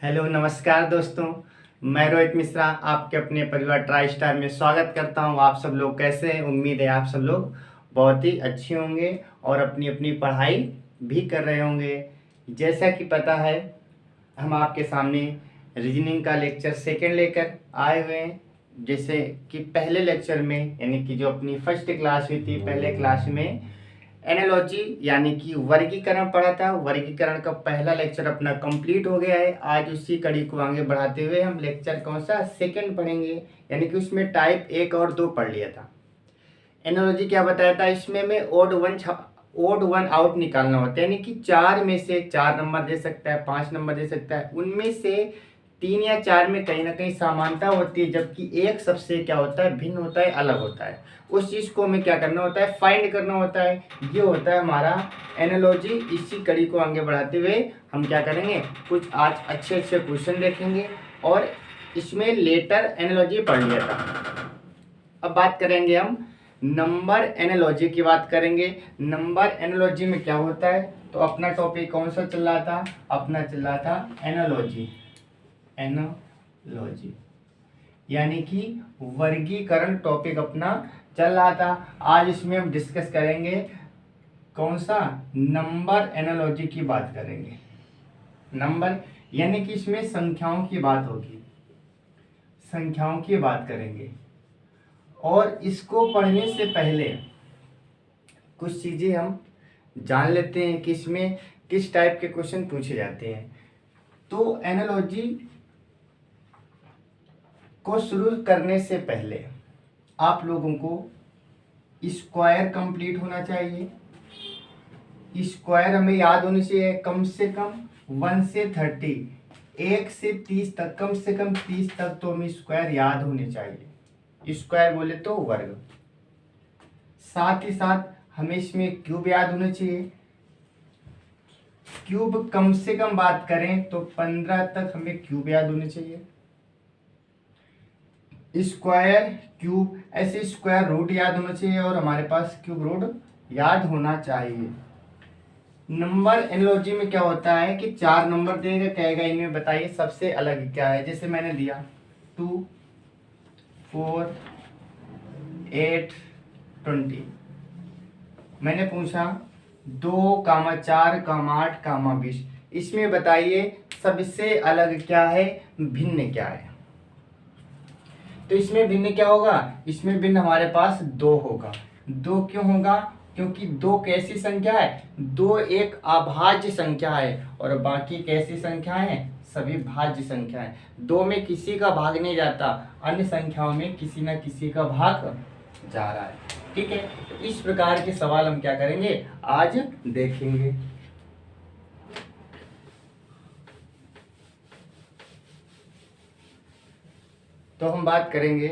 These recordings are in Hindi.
हेलो नमस्कार दोस्तों। मैं रोहित मिश्रा आपके अपने परिवार ट्राई स्टार में स्वागत करता हूं। आप सब लोग कैसे हैं? उम्मीद है आप सब लोग बहुत ही अच्छे होंगे और अपनी अपनी पढ़ाई भी कर रहे होंगे। जैसा कि पता है, हम आपके सामने रीजनिंग का लेक्चर सेकंड लेकर आए हुए हैं। जैसे कि पहले लेक्चर में यानी कि जो अपनी फर्स्ट क्लास हुई थी, पहले क्लास में एनालॉजी यानी कि वर्गीकरण पढ़ा था। वर्गीकरण का पहला लेक्चर अपना कंप्लीट हो गया है। आज उसी कड़ी को आगे बढ़ाते हुए हम लेक्चर कौन सा सेकंड पढ़ेंगे, यानी कि उसमें टाइप 1 और 2 पढ़ लिया था। एनालॉजी क्या बताया था इसमें? में ओड वन आउट निकालना होता है, यानी कि 4 में से 4 नंबर दे सकता है, 5 नंबर दे सकता है। उनमें से 3 या 4 में कहीं ना कहीं समानता होती है, जबकि एक सबसे क्या होता है, भिन्न होता है, अलग होता है। उस चीज़ को हमें क्या करना होता है, फाइंड करना होता है। ये होता है हमारा एनालॉजी। इसी कड़ी को आगे बढ़ाते हुए हम क्या करेंगे, कुछ आज अच्छे अच्छे क्वेश्चन देखेंगे। और इसमें लेटर एनालॉजी पढ़ लिया था। अब बात करेंगे हम नंबर एनालॉजी की बात करेंगे। नंबर एनालॉजी में क्या होता है, तो अपना टॉपिक कौन सा चल रहा था? अपना चल रहा था एनालॉजी। एनालॉजी यानी कि वर्गीकरण टॉपिक अपना चल रहा था। आज इसमें हम डिस्कस करेंगे कौन सा, नंबर एनालॉजी की बात करेंगे। नंबर यानी कि इसमें संख्याओं की बात होगी, संख्याओं की बात करेंगे। और इसको पढ़ने से पहले कुछ चीज़ें हम जान लेते हैं कि इसमें किस टाइप के क्वेश्चन पूछे जाते हैं। तो एनालॉजी को शुरू करने से पहले आप लोगों को स्क्वायर कंप्लीट होना चाहिए। स्क्वायर हमें याद होनी चाहिए कम से कम 1 से 30, 1 से 30 तक, कम से कम 30 तक तो हमें स्क्वायर याद होने चाहिए। स्क्वायर बोले तो वर्ग। साथ ही साथ हमें इसमें क्यूब याद होना चाहिए। क्यूब कम से कम बात करें तो 15 तक हमें क्यूब याद होने चाहिए। स्क्वायर, क्यूब, ऐसे स्क्वायर रूट याद होना चाहिए और हमारे पास क्यूब रूट याद होना चाहिए। नंबर एनालॉजी में क्या होता है कि 4 नंबर देगा, कहेगा इनमें बताइए सबसे अलग क्या है। जैसे मैंने दिया 2, 4, 8, 20। मैंने पूछा 2, 4, 8, 20, इसमें बताइए सबसे अलग क्या है, भिन्न क्या है। तो इसमें भिन्न क्या होगा, इसमें भिन्न हमारे पास 2 होगा। 2 क्यों होगा? क्योंकि 2 कैसी संख्या है, 2 एक अभाज्य संख्या है और बाकी कैसी संख्या है, सभी भाज्य संख्या है। 2 में किसी का भाग नहीं जाता, अन्य संख्याओं में किसी न किसी का भाग जा रहा है। ठीक है, तो इस प्रकार के सवाल हम क्या करेंगे, आज देखेंगे। तो हम बात करेंगे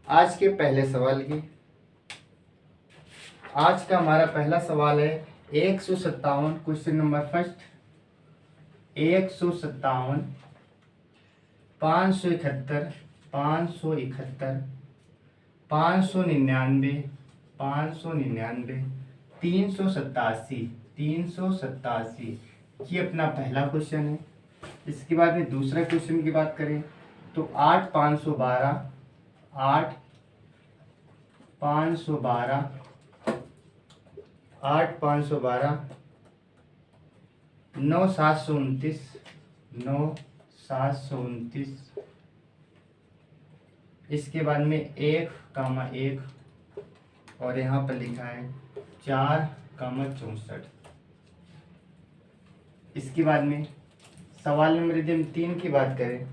आज के पहले सवाल की। आज का हमारा पहला सवाल है 157, क्वेश्चन नंबर फर्स्ट। 157, 571, 571, 599, 599, 387, 387, ये अपना पहला क्वेश्चन है। इसके बाद में दूसरा क्वेश्चन की बात करें तो 8, 512, 8, 512, 8, 512, 9, 729, 9, 729। इसके बाद में 1, 1 और यहाँ पर लिखा है 4, 64। इसके बाद में सवाल नंबर यदि हम 3 की बात करें,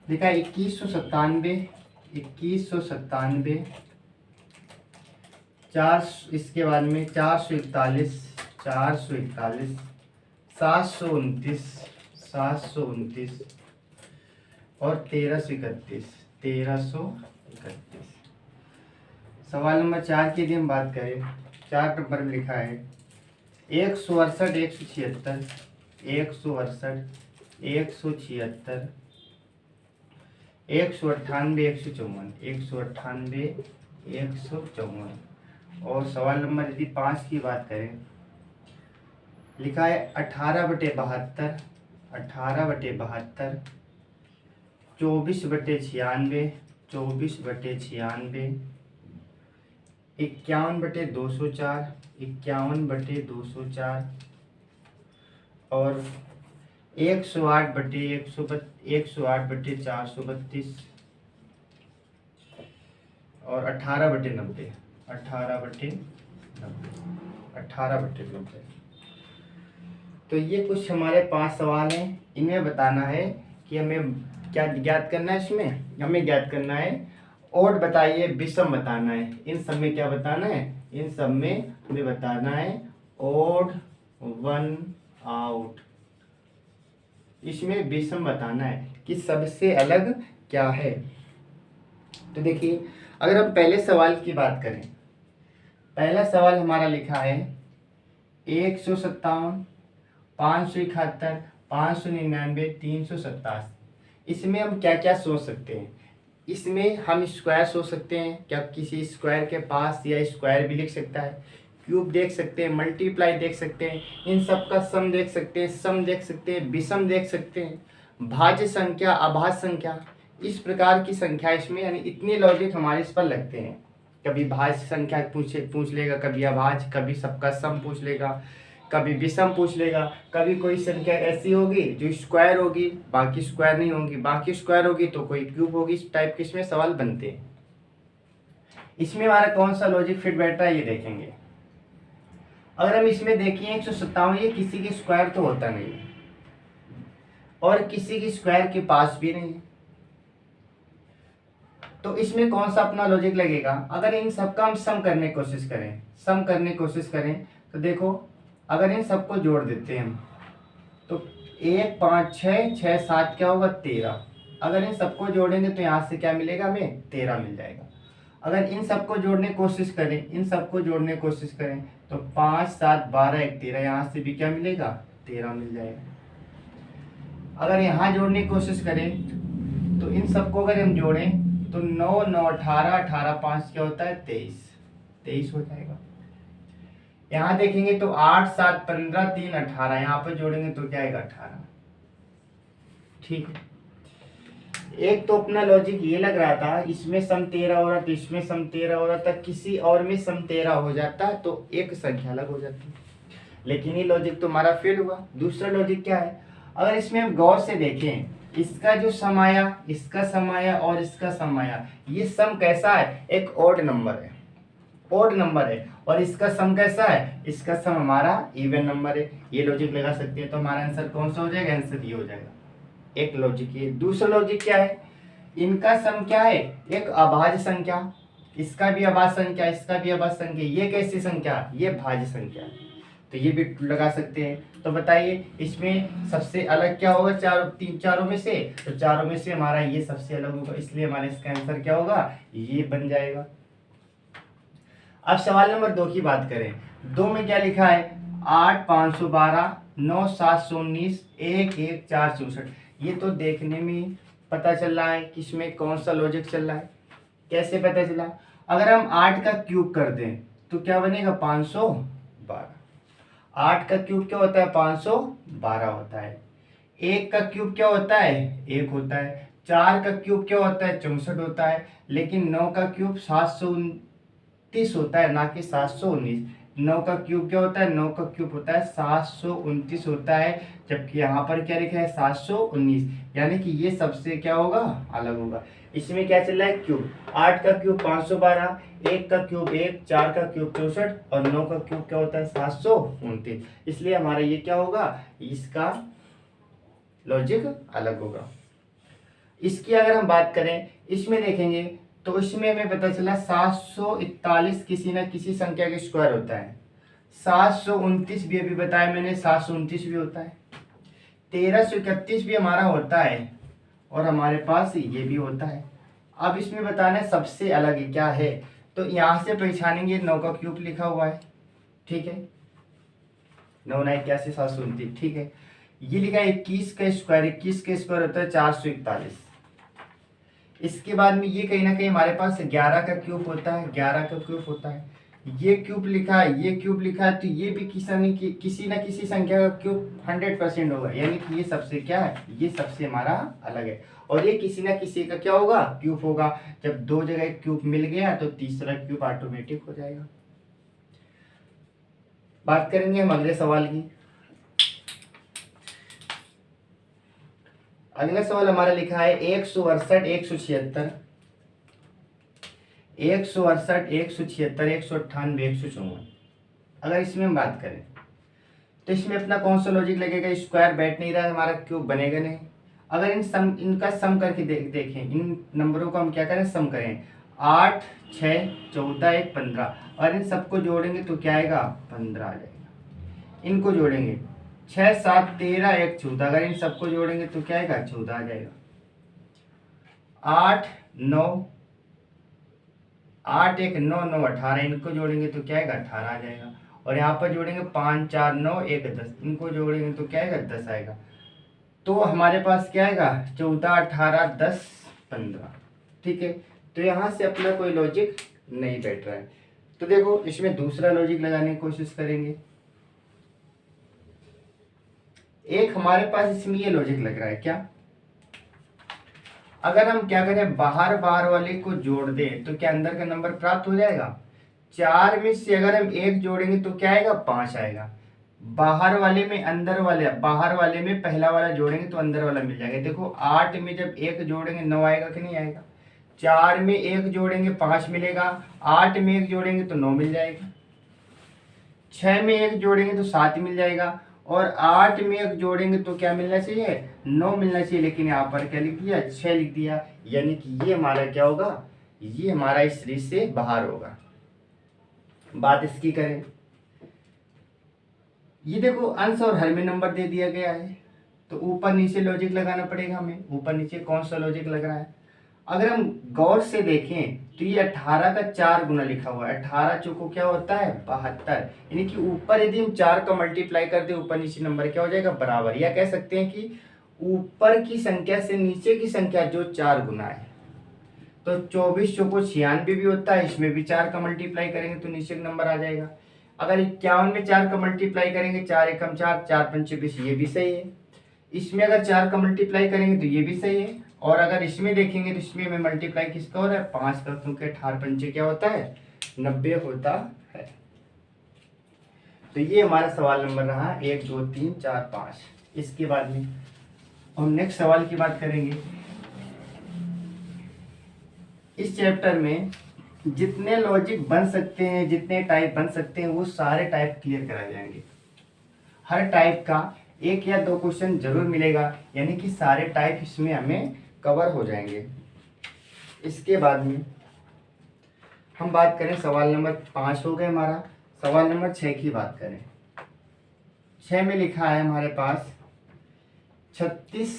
लिखा है 2197, 2197, 4, इसके बाद में 441, 441, 729, 729 और 1331, 1331। सवाल नंबर 4 की यदि हम बात करें, 4 नंबर में लिखा है 168, 176, 168, 176, 198, 154, 198, 154। और सवाल नंबर यदि 5 की बात करें, लिखा है 18/72, 18/72, 24/96, 24/96, 51/204, 51/204 और 108/432 और 18/90, 18/90। तो ये कुछ हमारे 5 सवाल हैं। इनमें बताना है कि हमें क्या ज्ञात करना है। इसमें हमें ज्ञात करना है ओड बताइए, विषम बताना है। इन सब में क्या बताना है? इन सब में हमें बताना है ओड, वन, आउट। इसमें विषम बताना है कि सबसे अलग क्या है। तो देखिए, अगर हम पहले सवाल की बात करें, पहला सवाल हमारा लिखा है 157, 571, 599, 387। इसमें हम क्या क्या सोच सकते हैं? इसमें हम स्क्वायर सोच सकते हैं, क्या किसी स्क्वायर के पास, या स्क्वायर भी लिख सकता है, क्यूब देख सकते हैं, मल्टीप्लाई देख सकते हैं, इन सब का सम देख सकते हैं, सम देख सकते हैं, विषम देख सकते हैं, भाज्य संख्या, अभाज्य संख्या, इस प्रकार की संख्या इसमें, यानी इतने लॉजिक हमारे इस पर लगते हैं। कभी भाज्य संख्या पूछ लेगा, कभी अभाज्य, कभी सबका सम पूछ लेगा, कभी विषम पूछ लेगा, कभी कोई संख्या ऐसी होगी जो स्क्वायर होगी, बाकी स्क्वायर नहीं होगी, बाकी स्क्वायर होगी तो कोई क्यूब होगी। इस टाइप के इसमें सवाल बनते हैं। इसमें हमारा कौन सा लॉजिक फिट बैठता है ये देखेंगे। अगर हम इसमें देखिए 157, ये किसी की स्क्वायर तो होता नहीं है और किसी की स्क्वायर के पास भी नहीं है, तो इसमें कौन सा अपना लॉजिक लगेगा? अगर इन सबका हम सम करने की कोशिश करें, सम करने की कोशिश करें तो देखो, अगर इन सबको जोड़ देते हैं हम तो 1, 5, 6, 6, 7 क्या होगा? 13। अगर इन सबको जोड़ेंगे तो यहाँ से क्या मिलेगा? हमें 13 मिल जाएगा। अगर इन सबको जोड़ने की कोशिश करें, इन सबको जोड़ने की कोशिश करें तो 5, 7, 12, 1, 13, यहाँ से भी क्या मिलेगा? 13 मिल जाएगा। अगर यहाँ जोड़ने की कोशिश करें तो इन सबको अगर हम जोड़ें तो 9, 9, 18, 18, 5 क्या होता है? 23, 23 हो जाएगा। यहाँ देखेंगे तो 8, 7, 15, 3, 18, यहाँ पर जोड़ेंगे तो क्या आएगा? 18। ठीक है, एक तो अपना लॉजिक ये लग रहा था, इसमें सम 13 हो रहा था, इसमें सम 13 हो रहा था, किसी और में सम 13 हो जाता तो एक संख्या अलग हो जाती, लेकिन ये लॉजिक तो हमारा फेल हुआ। दूसरा लॉजिक क्या है? अगर इसमें हम गौर से देखें, इसका जो सम आया, इसका सम आया और इसका सम आया, ये सम कैसा है? एक ऑड नंबर है, ऑड नंबर है। और इसका सम कैसा है? इसका सम हमारा इवन नंबर है। ये लॉजिक लगा सकते हैं, तो हमारा आंसर कौन सा हो जाएगा? आंसर ये हो जाएगा। एक लॉजिक ये। दूसरा लॉजिक क्या है? इनका सम क्या है? एक अभाज्य संख्या, इसका भी अभाज्य संख्या, इसका भी अभाज्य संख्या। ये कैसी संख्या? ये भाज्य संख्या। तो ये भी लगा सकते हैं। तो बताइए इसमें सबसे अलग क्या होगा? चारों में से? तो चारों में से हमारा ये सबसे अलग होगा, इसलिए हमारा इसका आंसर क्या होगा? ये बन जाएगा। अब सवाल नंबर 2 की बात करें। 2 में क्या लिखा है? 8, 512, 9, 719, 1, 1, 4, 64। ये तो देखने में पता चल रहा है कि इसमें कौन सा लॉजिक चल रहा है। कैसे पता चला? अगर हम 8 का क्यूब कर दें तो क्या बनेगा? 512। 8 का क्यूब क्या होता है? 512 होता है। 1 का क्यूब क्या होता है? 1 होता है। 4 का क्यूब क्या होता है? 64 होता है। लेकिन 9 का क्यूब 729 होता है, ना कि 719। 9 का क्यूब क्या होता है? 9 का क्यूब होता है 729 होता है, जबकि यहाँ पर क्या लिखा है? 719। यानी कि ये सबसे क्या होगा? अलग होगा। इसमें क्या चल रहा है? क्यूब। 8 का क्यूब 512, 1 का क्यूब 1, 4 का क्यूब 64 और 9 का क्यूब क्या होता है? 729। इसलिए हमारा ये क्या होगा? इसका लॉजिक अलग होगा। इसकी अगर हम बात करें, इसमें देखेंगे तो इसमें हमें पता चला 741 किसी न किसी संख्या के स्क्वायर होता है। 729 भी अभी बताया मैंने, 729 भी होता है। 1331 भी हमारा होता है और हमारे पास ये भी होता है। अब इसमें बताना है सबसे अलग क्या है, तो यहाँ से पहचानेंगे 9 का क्यूब लिखा हुआ है, ठीक है, 9, 9, 81, 729, ठीक है। ये लिखा है 21 का स्क्वायर, 21 का स्क्वायर होता है 441। इसके बाद में ये कहीं ना कहीं हमारे पास 11 का क्यूब होता है, 11 का क्यूब होता है। ये क्यूब लिखा है, ये क्यूब लिखा है, तो ये भी किसी ना किसी संख्या का क्यूब 100% होगा, यानी कि ये सबसे क्या है, ये सबसे हमारा अलग है। और ये किसी ना किसी का क्या होगा, क्यूब होगा। जब दो जगह क्यूब मिल गया तो तीसरा क्यूब ऑटोमेटिक हो जाएगा। बात करेंगे हम अगले सवाल की। अगला सवाल हमारा लिखा है 168, 176, 168, 176, 198, 154। अगर इसमें हम बात करें तो इसमें अपना कौन सा लॉजिक लगेगा, स्क्वायर बैठ नहीं रहा है, हमारा क्यूब बनेगा नहीं। अगर इनका सम करके देखें, इन नंबरों को हम क्या करें, सम करें। 8, 6, 14, 1, 15, और इन सबको जोड़ेंगे तो क्या आएगा, 15 आ जाएगा। इनको जोड़ेंगे 6, 7, 13, 1, 14, अगर इन सबको जोड़ेंगे तो क्या आएगा, 14 आ जाएगा। 8, 9, 8, 1, 9, 9, 18, इनको जोड़ेंगे तो क्या आएगा, 18 आ जाएगा। और यहाँ पर जोड़ेंगे 5, 4, 9, 1, 10, इनको जोड़ेंगे तो क्या आएगा, 10 आएगा। तो हमारे पास क्या आएगा, 14, 18, 10, 15। ठीक है, तो यहाँ से अपना कोई लॉजिक नहीं बैठ रहा है। तो देखो इसमें दूसरा लॉजिक लगाने की कोशिश करेंगे। एक हमारे पास इसमें ये लॉजिक लग रहा है क्या, अगर हम क्या करें, बाहर बाहर वाले को जोड़ दें तो क्या अंदर का नंबर प्राप्त हो जाएगा। 4 में से अगर हम 1 जोड़ेंगे तो क्या आएगा, 5 आएगा। बाहर वाले में बाहर वाले में पहला वाला जोड़ेंगे तो अंदर वाला मिल जाएगा। देखो 8 में जब 1 जोड़ेंगे 9 आएगा कि नहीं आएगा। 4 में 1 जोड़ेंगे 5 मिलेगा। 8 में 1 जोड़ेंगे तो 9 मिल जाएगा। 6 में 1 जोड़ेंगे तो 7 मिल जाएगा। और 8 में 1 जोड़ेंगे तो क्या मिलना चाहिए, 9 मिलना चाहिए। लेकिन यहाँ पर क्या लिख दिया, 6 लिख दिया, यानी कि ये हमारा क्या होगा, ये हमारा इस सीरीज से बाहर होगा। बात इसकी करें, ये देखो अंश और हर में नंबर दे दिया गया है, तो ऊपर नीचे लॉजिक लगाना पड़ेगा हमें। ऊपर नीचे कौन सा लॉजिक लग रहा है, अगर हम गौर से देखें तो ये 18 का 4 गुना लिखा हुआ है। 18 चौको क्या होता है, 72, यानी कि ऊपर यदि हम 4 का मल्टीप्लाई कर दे ऊपर नीचे नंबर क्या हो जाएगा, बराबर। या कह सकते हैं कि ऊपर की संख्या से नीचे की संख्या जो 4 गुना है, तो 24 चौको 96 भी होता है, इसमें भी 4 का मल्टीप्लाई करेंगे तो नीचे का नंबर आ जाएगा। अगर 51 में 4 का मल्टीप्लाई करेंगे, 4 एकम 4, 4 पंचे 20, ये भी सही है। इसमें अगर 4 का मल्टीप्लाई करेंगे तो ये भी सही है। और अगर इसमें देखेंगे तो इसमें हमें मल्टीप्लाई किसका हो रहा है, 5 का, क्योंकि 18 पंचे क्या होता है, 90 होता है। तो ये हमारा सवाल नंबर रहा 1, 2, 3, 4, 5। इसके बाद में हम नेक्स्ट सवाल की बात करेंगे। इस चैप्टर में जितने लॉजिक बन सकते हैं, जितने टाइप बन सकते हैं, वो सारे टाइप क्लियर कराए जाएंगे। हर टाइप का 1 या 2 क्वेश्चन जरूर मिलेगा, यानी कि सारे टाइप इसमें हमें कवर हो जाएंगे। इसके बाद में हम बात करें, सवाल नंबर 5 हो गए हमारा। सवाल नंबर 6 की बात करें। 6 में लिखा है हमारे पास 36,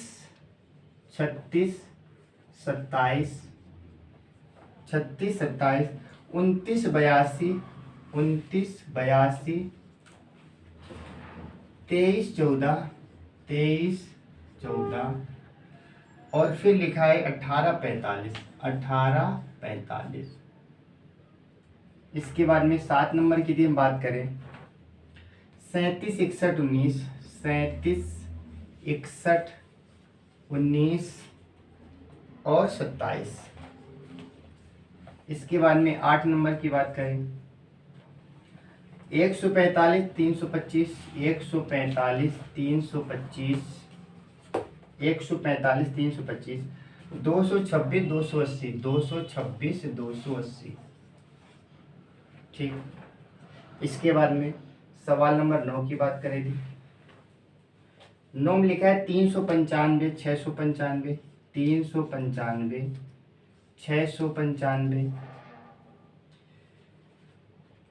27, 29, 29, 82, 29, 82, 23, 14, 23, 14, और फिर लिखा है 18, 45, 18, 45। इसके बाद में 7 नंबर की यदि हम बात करें, 37, 61, 19, 37, 61, 19 और 27। इसके बाद में 8 नंबर की बात करें, 145, 325, 145, 325, 145, 325, 226, 280, 226, 280। ठीक। इसके बाद में सवाल नंबर 9 की बात करें थी। 9 में लिखा है 395, 695, 395, 695,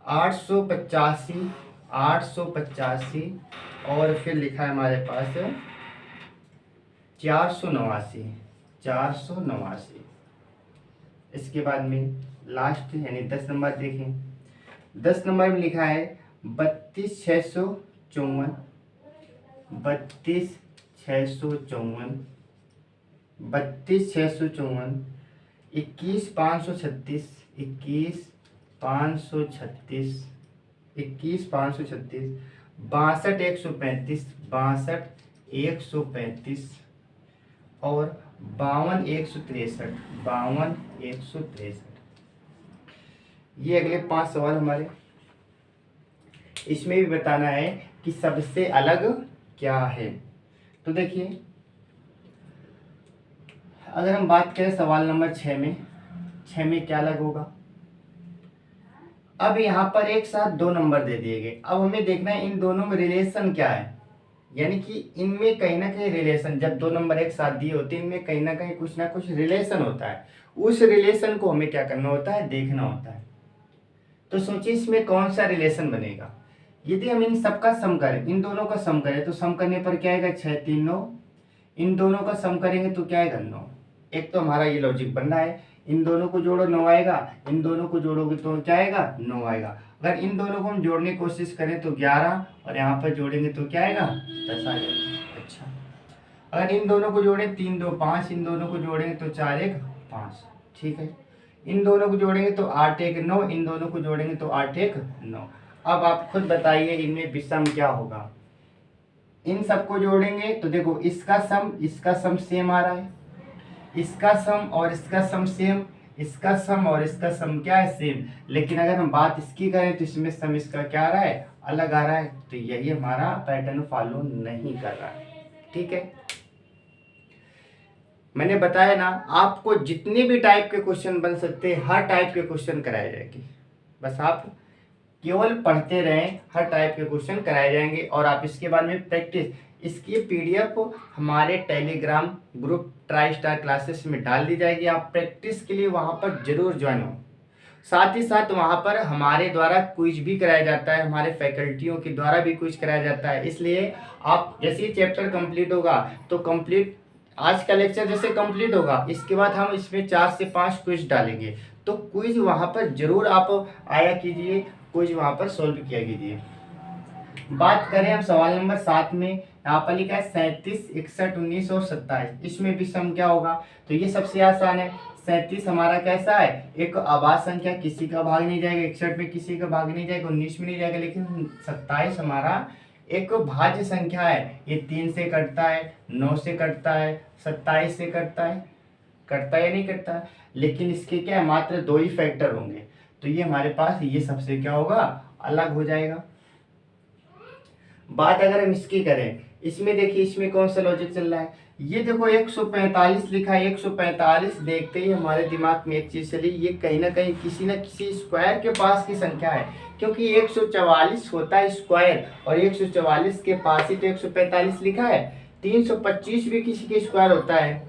885, 885, और फिर लिखा है हमारे पास 489, 489। इसके बाद में लास्ट यानी 10 नंबर देखें। 10 नंबर में लिखा है 32, 654, 32, 654, 32, 654, 21, 536, 21, 536, 21 536, 62 135, 62 135 और 52 163, 52 163। ये अगले 5 सवाल हमारे। इसमें भी बताना है कि सबसे अलग क्या है। तो देखिए, अगर हम बात करें सवाल नंबर 6 में क्या अलग होगा। अब यहाँ पर एक साथ दो नंबर दे दिए गए। अब हमें देखना है इन दोनों में रिलेशन क्या है, यानी कि इनमें कहीं ना कहीं रिलेशन, जब दो नंबर एक साथ दिए होते हैं इनमें कहीं ना कुछ रिलेशन होता है। उस रिलेशन को हमें क्या करना होता है, देखना होता है। तो सोचिए इसमें कौन सा रिलेशन बनेगा। यदि हम इन सबका सम करें, इन दोनों का सम करें, तो सम करने पर क्या आएगा, 6 3 9। इन दोनों का सम करेंगे तो क्या आएगा, 9। एक तो हमारा ये लॉजिक बन रहा है, इन दोनों को जोड़ो 9 आएगा, इन दोनों को जोड़ोगे तो क्या आएगा, 9 आएगा। अगर इन दोनों को हम जोड़ने की कोशिश करें तो 11, और यहाँ पर जोड़ेंगे तो क्या आएगा, 10 आ जाएगा। अच्छा, अगर इन दोनों को जोड़ें 3 2 5, इन दोनों को जोड़ेंगे तो 4 1 5। ठीक है, इन दोनों को जोड़ेंगे तो 8 1 9, इन दोनों को जोड़ेंगे तो 8 1 9। अब आप खुद बताइए इनमें विषम क्या होगा। इन सबको जोड़ेंगे तो देखो इसका सम सेम आ रहा है, इसका सम और इसका सम सेम, इसका सम और इसका सम क्या है, सेम। लेकिन अगर हम बात इसकी करें तो इसमें सम इसका क्या आ रहा है, अलग आ रहा है। तो यही हमारा पैटर्न फॉलो नहीं कर रहा है। ठीक है, मैंने बताया ना आपको जितने भी टाइप के क्वेश्चन बन सकते हैं, हर टाइप के क्वेश्चन कराए जाएंगे। बस आप केवल पढ़ते रहें, हर टाइप के क्वेश्चन कराए जाएंगे। और आप इसके बाद में प्रैक्टिस, इसकी पीडीएफ हमारे Telegram group try star classes में डाल दी जाएगी। आप प्रैक्टिस के लिए वहां पर जरूर ज्वाइन हो। साथ ही साथ वहां पर हमारे द्वारा क्विज भी कराया जाता है, हमारे फैकल्टियों के द्वारा भी क्विज कराया जाता है। इसलिए आप जैसे ही चैप्टर कंप्लीट होगा तो कंप्लीट, आज का लेक्चर जैसे कंप्लीट होगा इसके बाद हम इसमें 4 से 5 क्विज डालेंगे। तो क्विज वहां पर जरूर आप आया कीजिए, क्विज वहां पर सोल्व किया कीजिए। बात करें हम सवाल नंबर 7 में, यहाँ पर लिखा है 37 61 19 और 27। इसमें भी सम क्या होगा, तो ये सबसे आसान है। 37 हमारा कैसा है, एक अभाज्य संख्या, किसी का भाग नहीं जाएगा। 61 में किसी का भाग नहीं जाएगा, 19 में नहीं जाएगा। लेकिन 27 हमारा एक भाज्य संख्या है, ये 3 से कटता है, 9 से कटता है, 27 से कटता है, कटता या नहीं कटता। लेकिन इसके क्या है, मात्र 2 ही फैक्टर होंगे। तो ये हमारे पास ये सबसे क्या होगा, अलग हो जाएगा। बात अगर हम इसकी करें, इसमें देखिए इसमें कौन सा लॉजिक चल रहा है। ये देखो 145 लिखा है, 145 देखते ही हमारे दिमाग में एक चीज चली, ये कहीं ना किसी स्क्वायर के पास की संख्या है। क्योंकि 144 होता है स्क्वायर, और 144 के पास ही तो 145 लिखा है। 325 भी किसी के स्क्वायर होता है।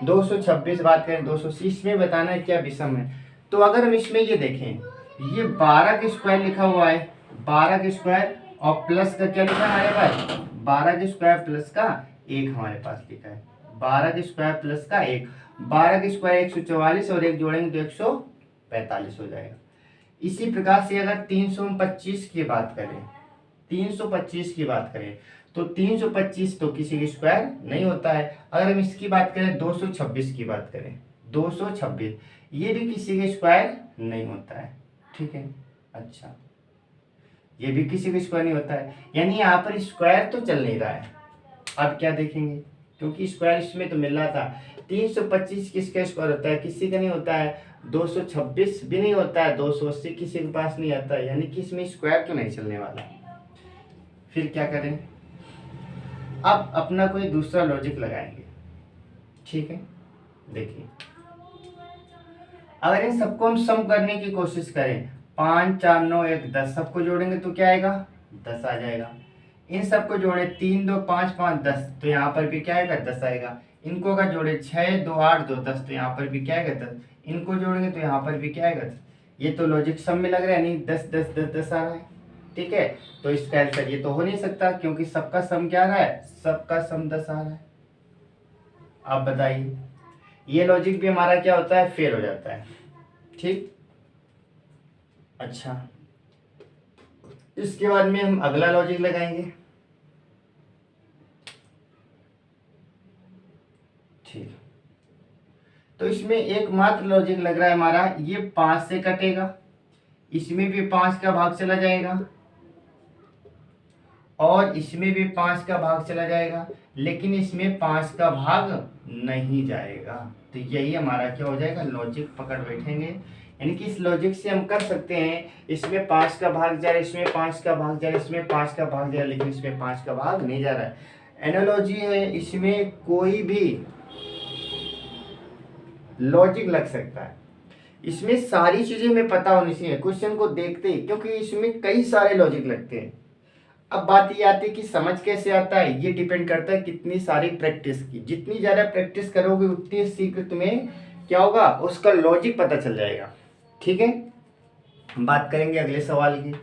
226 बात करें, 230 में बताना है क्या विषम है। तो अगर हम इसमें ये देखें, ये 12 के स्क्वायर लिखा हुआ है, 12 के स्क्वायर और प्लस का क्या लिखा है हमारे पास, 12 के स्क्वायर प्लस का 1 हमारे पास लिखा है। 12 के स्क्वायर प्लस का 1, 12 के स्क्वायर 144 और 1 जोड़ेंगे तो 145 हो जाएगा। इसी प्रकार से अगर 325 की बात करें, 325 की बात करें तो 325 तो किसी का स्क्वायर नहीं होता है। अगर हम इसकी बात करें 226 की बात करें, 226 ये भी किसी का स्क्वायर नहीं होता है। ठीक है, अच्छा ये भी किसी का स्क्वायर नहीं होता है, यानी यहाँ पर स्क्वायर तो चल नहीं रहा है। अब क्या देखेंगे, क्योंकि स्क्वायर इसमें तो मिल रहा था। 325 किसका स्क्वायर होता है, किसी का नहीं होता है। 226 भी नहीं होता है, 280 किसी के पास नहीं आता है, यानी कि इसमें स्क्वायर तो नहीं चलने वाला। फिर क्या करें, अब अपना कोई दूसरा लॉजिक लगाएंगे। ठीक है, देखिए अगर इन सबको हम सम करने की कोशिश करें, 5 4 9 1 10, सबको जोड़ेंगे तो क्या आएगा, 10 आ जाएगा। इन सबको जोड़े 3 2 5 5 10, तो यहाँ पर भी क्या आएगा, 10 आएगा। इनको अगर जोड़े 6 2 8 2 10, तो यहाँ पर भी क्या आएगा, 10। इनको जोड़ेंगे तो यहाँ पर भी क्या आएगा, 10। ये तो लॉजिक सम में लग रहा है, नहीं 10 10 10 10 आ रहा है। ठीक है, तो इसका आंसर ये तो हो नहीं सकता, क्योंकि सबका सम क्या आ रहा है, सबका सम 10 आ रहा है। आप बताइए, ये लॉजिक भी हमारा क्या होता है, फेल हो जाता है। ठीक, अच्छा इसके बाद में हम अगला लॉजिक लगाएंगे। ठीक, तो इसमें एकमात्र लॉजिक लग रहा है हमारा, ये 5 से कटेगा, इसमें भी 5 का भाग चला जाएगा और इसमें भी 5 का भाग चला जाएगा, लेकिन इसमें 5 का भाग नहीं जाएगा। तो यही हमारा क्या हो जाएगा, लॉजिक पकड़ बैठेंगे। यानी कि इस लॉजिक से हम कर सकते हैं इसमें 5 का भाग जाए, इसमें 5 का भाग जाए, इसमें 5 का भाग जाए, लेकिन इसमें 5 का भाग नहीं जा रहा है। एनालॉजी है, इसमें कोई भी लॉजिक लग सकता है। इसमें सारी चीजें हमें पता होनी चाहिए क्वेश्चन को देखते ही, क्योंकि इसमें कई सारे लॉजिक लगते हैं। अब बात ये आती है कि समझ कैसे आता है, ये डिपेंड करता है कितनी सारी प्रैक्टिस की। जितनी ज़्यादा प्रैक्टिस करोगे उतनी शीघ्र तुम्हें क्या होगा, उसका लॉजिक पता चल जाएगा। ठीक है, हम बात करेंगे अगले सवाल की।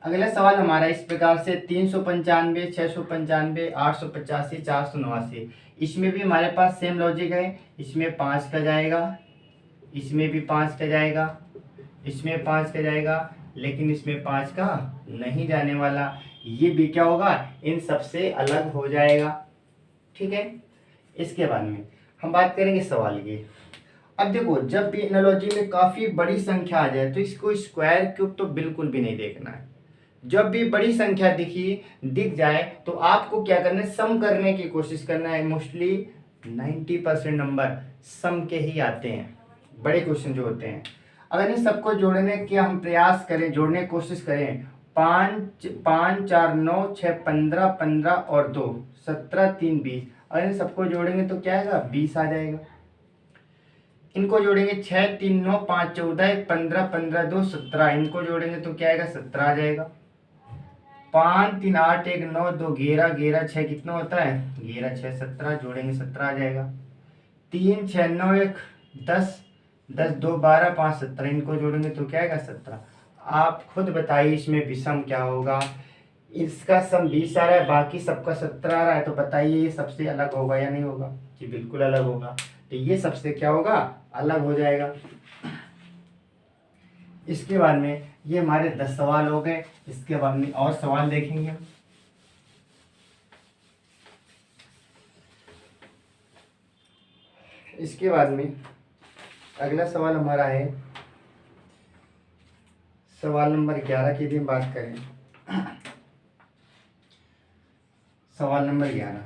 अगला सवाल हमारा इस प्रकार से 395, 695, 885, 489। इसमें भी हमारे पास सेम लॉजिक है। इसमें 5 का जाएगा, इसमें भी 5 का जाएगा, इसमें 5 का जाएगा, लेकिन इसमें 5 का नहीं जाने वाला। ये भी क्या होगा, इन सबसे अलग हो जाएगा। ठीक है, इसके बाद में हम बात करेंगे सवाल की। अब देखो, जब भी एनालॉजी में काफ़ी बड़ी संख्या आ जाए तो इसको स्क्वायर क्यूब तो बिल्कुल भी नहीं देखना है। जब भी बड़ी संख्या दिख जाए तो आपको क्या करना है, सम करने की कोशिश करना है। मोस्टली 90% नंबर सम के ही आते हैं, बड़े क्वेश्चन जो होते हैं। अगर इन सबको जोड़ने की हम प्रयास करें, जोड़ने की कोशिश करें, 5 5 4 9 6 15 15 और 2 17 3 20। अगर इन सबको जोड़ेंगे तो क्या आएगा, 20 आ जाएगा। इनको जोड़ेंगे 6 3 9 5 14 1 15 15 2 17। इनको जोड़ेंगे तो क्या आएगा, 17 आ जाएगा। 5 3 8 1 9 2 11 11 6 कितना होता है, 11 6 17। जोड़ेंगे 17 आ जाएगा। 3 6 9 1 10 10 2 12 5 17। इनको जोड़ेंगे तो क्या आएगा, 17। आप खुद बताइए इसमें विषम क्या होगा। इसका सम 20 आ रहा है, बाकी सबका 17 आ रहा है, तो बताइए ये सबसे अलग होगा या नहीं होगा। जी बिल्कुल अलग होगा। तो ये सबसे क्या होगा, अलग हो जाएगा। इसके बाद में ये हमारे 10 सवाल हो गए। इसके बाद में और सवाल देखेंगे। इसके बाद में अगला सवाल हमारा है सवाल नंबर 11 की भी बात करें। सवाल नंबर 11,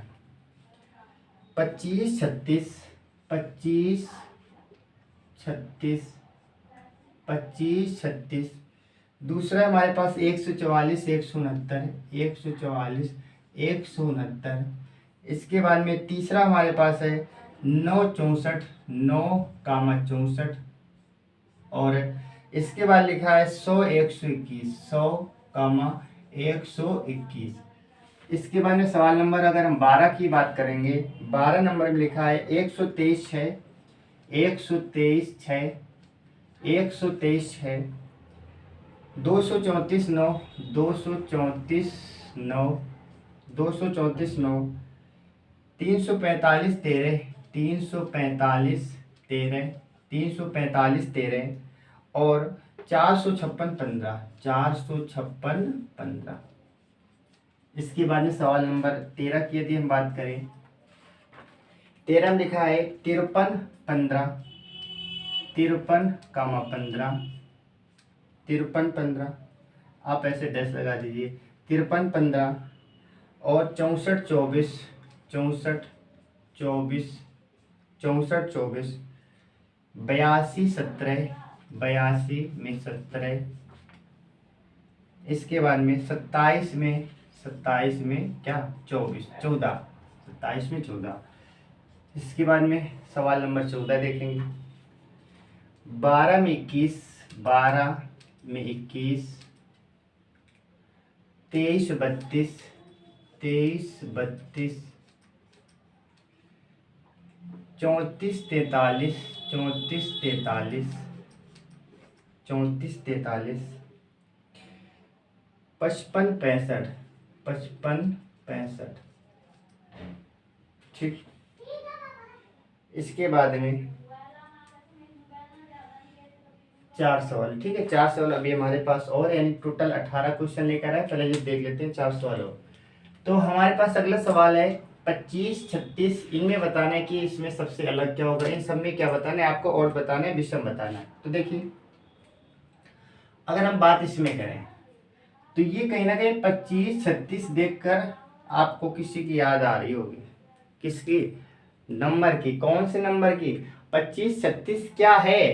25 36 25 36 25 36। दूसरा हमारे पास 144 169 144 169। इसके बाद में तीसरा हमारे पास है 9 64 9 64। और इसके बाद लिखा है 100 121 100 121। इसके बाद में सवाल नंबर अगर हम 12 की बात करेंगे, 12 नंबर में लिखा है 123 6 123 6 123 6 234 9 234 9 234 9 345 13 345 13 345 13 और 456 15 456 15। इसके बाद में सवाल नंबर 13 की यदि हम बात करें, 13 में लिखा है 53 15 53 15 53 15। आप ऐसे डैश लगा दीजिए। 53 15 और 64 24 64 24 64 24 82 17 82 में 17। इसके बाद में 27 में क्या 24 14 27 में 14। इसके बाद में सवाल नंबर 14 देखेंगे। 12 में 21 12 में 21 23 32 23 32 34 43 34 43 34 43 55 65 55 65। ठीक, इसके बाद में 4 सवाल। ठीक है, 4 सवाल अभी हमारे पास और, यानी टोटल 18 क्वेश्चन लेकर आए। पहले ये देख लेते हैं 4 सवाल और। तो हमारे पास अगला सवाल है 25 36। इनमें बताना है कि इसमें सबसे अलग क्या होगा, इन सब में क्या बताना है आपको, और बताना है, विषम बताना है। तो देखिए अगर हम बात इसमें करें तो ये कहीं ना कहीं 25 36 देखकर आपको किसी की याद आ रही होगी। किसकी? नंबर की। कौन से नंबर की? 25 36 क्या है?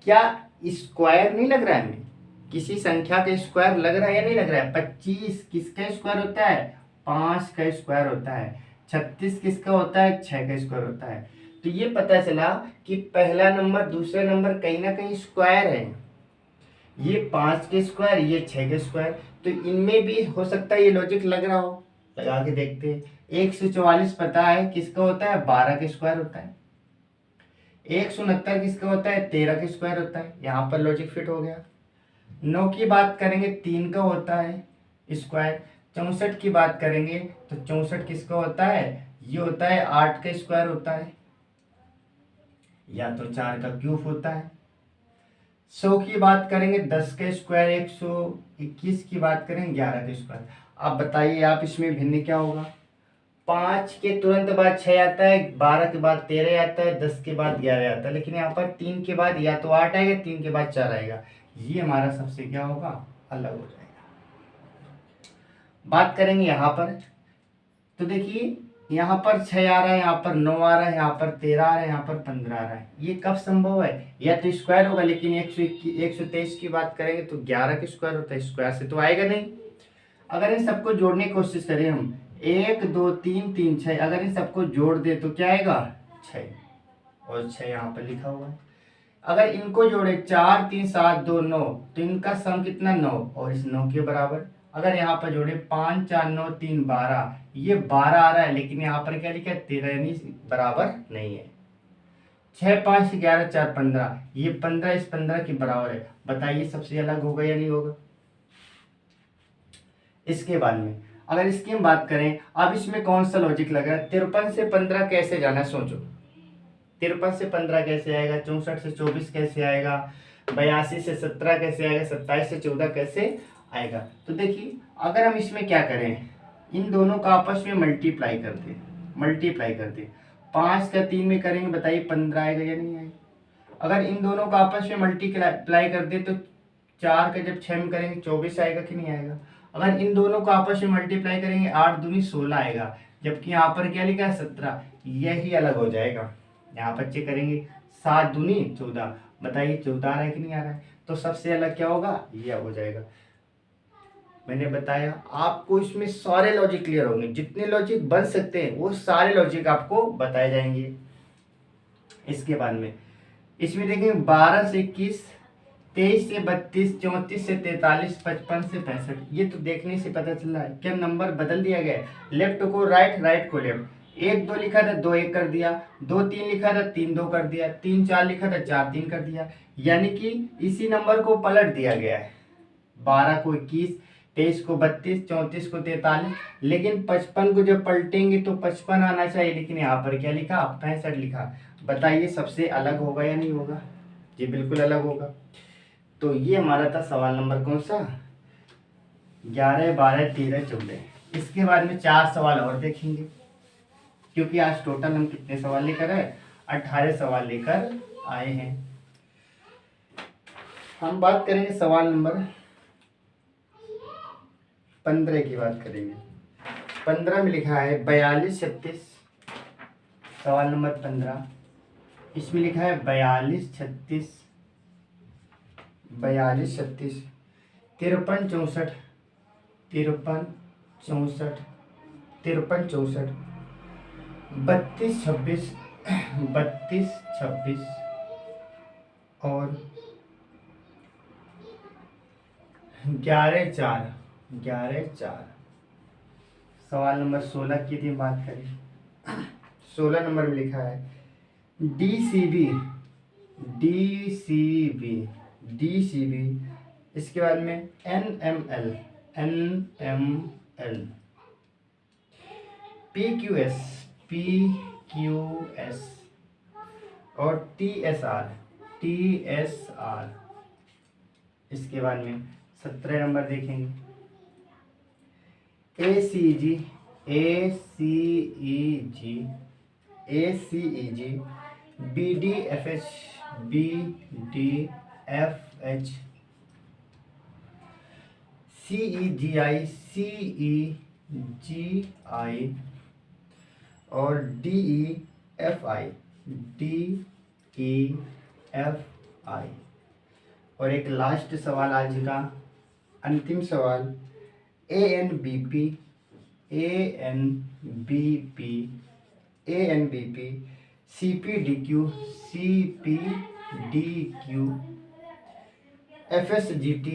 क्या स्क्वायर नहीं लग रहा है हमें? किसी संख्या का स्क्वायर लग रहा है या नहीं लग रहा है? 25 किसका स्क्वायर होता है? 5 का स्क्वायर होता है। 36 किसका होता है? 6 का स्क्वायर होता है। तो ये पता चला कि पहला नंबर दूसरा नंबर कहीं ना कहीं स्क्वायर है। ये 5 के स्क्वायर, ये 6 के स्क्वायर, तो इनमें भी हो सकता है ये लॉजिक लग रहा हो। लगा के देखते हैं। 144 पता है किसका होता है? 12 के स्क्वायर होता है। 169 किसका होता है? 13 के स्क्वायर होता है। यहाँ पर लॉजिक फिट हो गया। 9 की बात करेंगे 3 का होता है स्क्वायर। 64 की बात करेंगे तो 64 किसका होता है? ये होता है 8 का स्क्वायर होता है, या तो 4 का क्यूब होता है। 100 की बात करेंगे 10 का स्क्वायर, 121 की बात करेंगे 11 का स्क्वायर। अब बताइए आप इसमें भिन्न क्या होगा? 5 के तुरंत बाद 6 आता है, 12 के बाद 13 आता है, 10 के बाद 11 आता है, लेकिन यहाँ पर 3 के बाद या तो 8 आएगा, 3 के बाद 4 आएगा। ये हमारा सबसे क्या होगा? अलग हो जाएगा। बात करेंगे यहाँ पर तो देखिए यहाँ पर 6 आ रहा है, यहाँ पर 9 आ रहा है, यहाँ पर 13 आ रहा है, यहाँ पर 15 आ रहा है। ये कब संभव है? या तो स्क्वायर होगा, लेकिन 123 की बात करेंगे तो 11 के स्क्वायर होता है, स्क्वायर से तो आएगा नहीं। अगर इन सबको जोड़ने की कोशिश करें हम, 1 2 3 3 6, अगर इन सबको जोड़ दे तो क्या आएगा? 6, और 6 यहाँ पर लिखा हुआ है। अगर इनको जोड़े 4 3 7 2 9, तो इनका सम कितना? 9, और इस 9 के बराबर। अगर यहाँ पर जोड़े 5 4 9 3 12, ये 12 आ रहा है, लेकिन यहाँ पर क्या लिखा है? 13, यानी बराबर नहीं है। 6 5 11 4 15, ये 15 इस 15 के बराबर है। बताइए सबसे अलग होगा या नहीं होगा? इसके बाद में अगर इसकी हम बात करें, अब इसमें कौन सा लॉजिक लगा है? 53 से 15 कैसे जाना, सोचो। 53 से 15 कैसे आएगा? 64 से 24 कैसे आएगा? 82 से 17 कैसे आएगा? 27 से 14 कैसे आएगा? तो देखिए अगर हम इसमें क्या करें, इन दोनों का आपस में मल्टीप्लाई कर दे। 5 का 3 में करेंगे, बताइए 15 आएगा या नहीं आएगा? अगर इन दोनों का आपस में मल्टीप्लाई कर दे तो 4 का जब 6 में करेंगे 24 आएगा कि नहीं आएगा? अगर इन दोनों को आपस में मल्टीप्लाई करेंगे 8 दूनी 16 आएगा, जबकि यहाँ पर क्या लिखा है? 17। यही अलग हो जाएगा। यहाँ पर चेक करेंगे 7 दूनी 14, बताइए 14 आ रहा है कि नहीं आ रहा है? तो सबसे अलग क्या होगा? यह हो जाएगा। मैंने बताया आपको इसमें सारे लॉजिक क्लियर होंगे, जितने लॉजिक बन सकते हैं वो सारे लॉजिक आपको बताए जाएंगे। इसके बाद में इसमें देखेंगे 12 से 21, 23 से 32, 34 से 43, 55 से 65। ये तो देखने से पता चल रहा है क्या नंबर बदल दिया गया है? लेफ्ट को राइट, राइट को लेफ्ट। 1 2 लिखा था 2 1 कर दिया, 2 3 लिखा था 3 2 कर दिया, 3 4 लिखा था 4 3 कर दिया। यानी कि इसी नंबर को पलट दिया गया है। 12 को 21, 23 को 32, 34 को 43, लेकिन 55 को जब पलटेंगे तो 55 आना चाहिए, लेकिन यहाँ पर क्या लिखा? 65 लिखा। बताइए सबसे अलग होगा या नहीं होगा? ये बिल्कुल अलग होगा। तो ये हमारा था सवाल नंबर कौन सा? 11 12 13 14। इसके बाद में 4 सवाल और देखेंगे, क्योंकि आज टोटल हम कितने सवाल लेकर आए? 18 सवाल लेकर आए हैं। हम बात करेंगे सवाल नंबर 15 की बात करेंगे। 15 में लिखा है 42 36। सवाल नंबर 15, इसमें लिखा है 42 36, 53 34, 53 64, 53 64, 53 64, 32 26, 32 26 और 11 4, 11 4। सवाल नंबर 16 की यदि बात करें, 16 नंबर में लिखा है DCB, DCB, DCB। इसके बाद में NML, NML, PQS, PQS और TSR, TSR। इसके बाद में 17 नंबर देखेंगे ACG, ACEG, ACEG, BDFH, BDFH, CEGI और DEFI और एक लास्ट सवाल आज का अंतिम सवाल ANBP CPDQ FSGT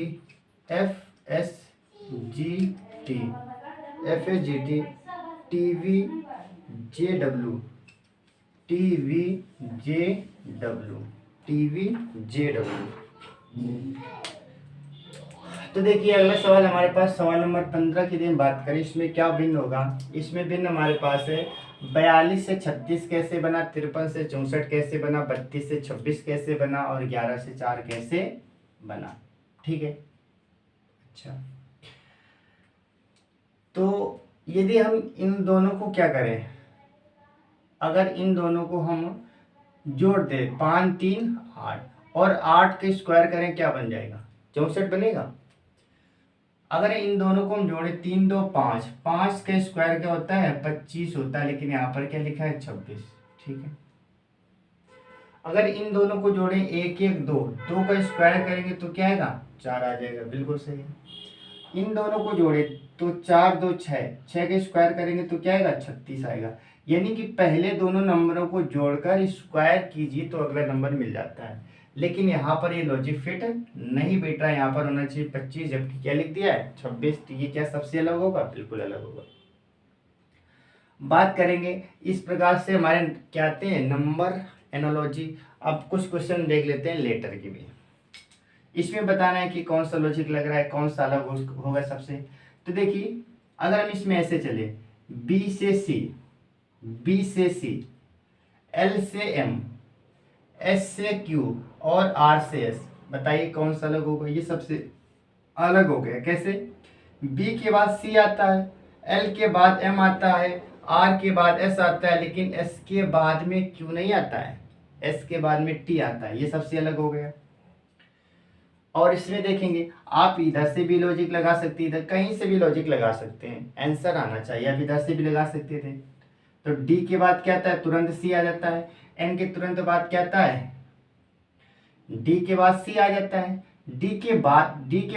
TVJW। तो देखिए अगला सवाल हमारे पास सवाल नंबर 15 की दिन बात करें, इसमें क्या भिन्न होगा। इसमें भिन्न हमारे पास है 42 से 36 कैसे बना, 53 से 64 कैसे बना, 32 से 26 कैसे बना और 11 से 4 कैसे बना। ठीक है, अच्छा तो यदि हम इन दोनों को क्या करें, अगर इन दोनों को हम जोड़ दें 5 3 8 और 8 के स्क्वायर करें क्या बन जाएगा, 64 बनेगा। अगर इन दोनों को हम जोड़े 3 2 5, 5 के स्क्वायर क्या होता है 25 होता है, लेकिन यहाँ पर क्या लिखा है 26। ठीक है, अगर इन दोनों को जोड़े 1 1 2, 2 का स्क्वायर करेंगे तो क्या आएगा 4 आ जाएगा, बिल्कुल सही है। इन दोनों को जोड़े तो 4 2 6, 6 के स्क्वायर करेंगे तो क्या आएगा 36 आएगा। यानी कि पहले दोनों नंबरों को जोड़कर स्क्वायर कीजिए तो अगला नंबर मिल जाता है, लेकिन यहाँ पर ये लॉजिक फिट नहीं बैठ रहा है। यहाँ पर होना चाहिए 25 जबकि क्या लिख दिया है 26। तो ये क्या सबसे अलग होगा, बिल्कुल अलग होगा। बात करेंगे इस प्रकार से हमारे क्या आते हैं नंबर एनालॉजी। अब कुछ क्वेश्चन देख लेते हैं लेटर की भी, इसमें बताना है कि कौन सा लॉजिक लग रहा है, कौन सा अलग होगा सबसे। तो देखिए अगर हम इसमें ऐसे चले B से C, L से M, S से Q और R से S, बताइए कौन सा अलग होगा। ये सबसे अलग हो गया। कैसे, B के बाद C आता है, L के बाद M आता है, R के बाद S आता है, लेकिन S के बाद में Q नहीं आता है, S के बाद में T आता है। ये सबसे अलग हो गया। और इसमें देखेंगे आप इधर से भी लॉजिक लगा सकते हैं, इधर कहीं से भी लॉजिक लगा सकते हैं, आंसर आना चाहिए। आप इधर से भी लगा सकते थे। तो D के बाद क्या आता है तुरंत C आ जाता है, N के तुरंत बाद क्या आता है D के बाद C आ जाता है, D के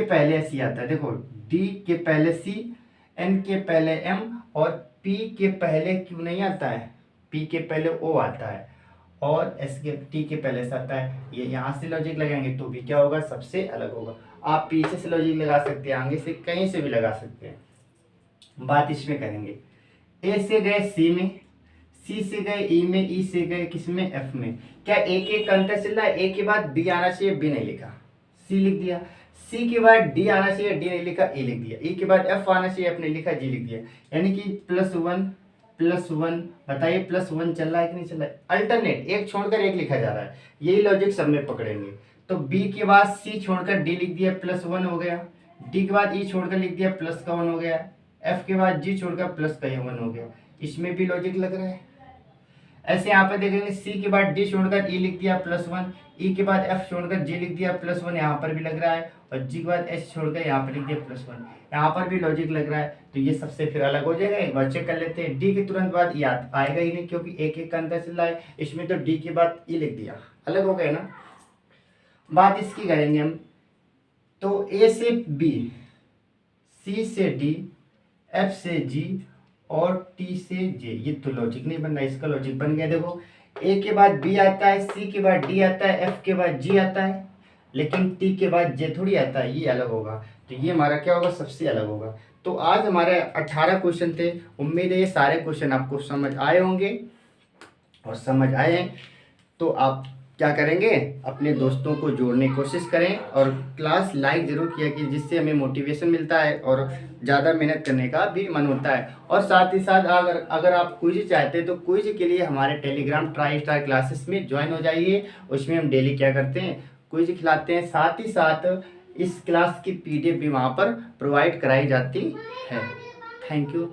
पहले C आता है। देखो D के पहले C, N के पहले M और P के पहले Q नहीं आता है, P के पहले O आता है और T के पहले से आता है। ये यहाँ से लॉजिक लगाएंगे तो भी क्या होगा सबसे अलग होगा। आप पीछे से लॉजिक लगा सकते हैं, आगे से कहीं से भी लगा सकते हैं। बात इसमें करेंगे A से गए C में, C से गए E में, E से गए किस में F में। क्या एक एक अंतर चल रहा है, A के बाद B आना चाहिए, B नहीं लिखा, C लिख दिया। C के बाद D आना चाहिए, D नहीं लिखा, E लिख दिया। E के बाद F आना चाहिए, F नहीं लिखा, G लिख दिया। यानी कि +1 बताइए +1 चल रहा है कि नहीं चल रहा है। अल्टरनेट एक छोड़कर एक लिखा जा रहा है, यही लॉजिक सब में पकड़ेंगे। तो B के बाद C छोड़कर D लिख दिया, +1 हो गया। D के बाद E छोड़कर लिख दिया, +1 हो गया। F के बाद G छोड़कर +1 हो गया। इसमें भी लॉजिक लग रहा है। ऐसे यहाँ पे देखेंगे C के बाद D छोड़कर E लिख दिया +1, E के बाद F छोड़कर G लिख दिया +1, यहाँ पर भी लग रहा है। और G के बाद H छोड़कर यहाँ पर लिख दिया +1, यहाँ पर भी लॉजिक लग रहा है। तो ये सबसे फिर अलग हो जाएगा। एक बार चेक कर लेते हैं। D के तुरंत बाद E आएगा ही नहीं, क्योंकि एक एक का अंतर चल रहा है। इसमें तो D के बाद E लिख दिया, अलग हो गया ना। बात इसकी करेंगे हम, तो A से B, C से D, F से G और T से J, ये तो लॉजिक नहीं बन रहा, इसका लॉजिक बन गया। देखो A के बाद B आता है, C के बाद D आता है, F के बाद G आता है, लेकिन T के बाद J थोड़ी आता है, ये अलग होगा। तो ये हमारा क्या होगा सबसे अलग होगा। तो आज हमारे 18 क्वेश्चन थे। उम्मीद है ये सारे क्वेश्चन आपको समझ आए होंगे, और समझ आए हैं तो आप क्या करेंगे, अपने दोस्तों को जोड़ने की कोशिश करें और क्लास लाइक ज़रूर किया कि जिससे हमें मोटिवेशन मिलता है और ज़्यादा मेहनत करने का भी मन होता है। और साथ ही साथ अगर आप क्विज चाहते हैं तो क्विज के लिए हमारे टेलीग्राम ट्राई स्टार क्लासेस में ज्वाइन हो जाइए। उसमें हम डेली क्या करते हैं, क्विज खिलाते हैं, साथ ही साथ इस क्लास की PDF भी वहाँ पर प्रोवाइड कराई जाती है। Thank you.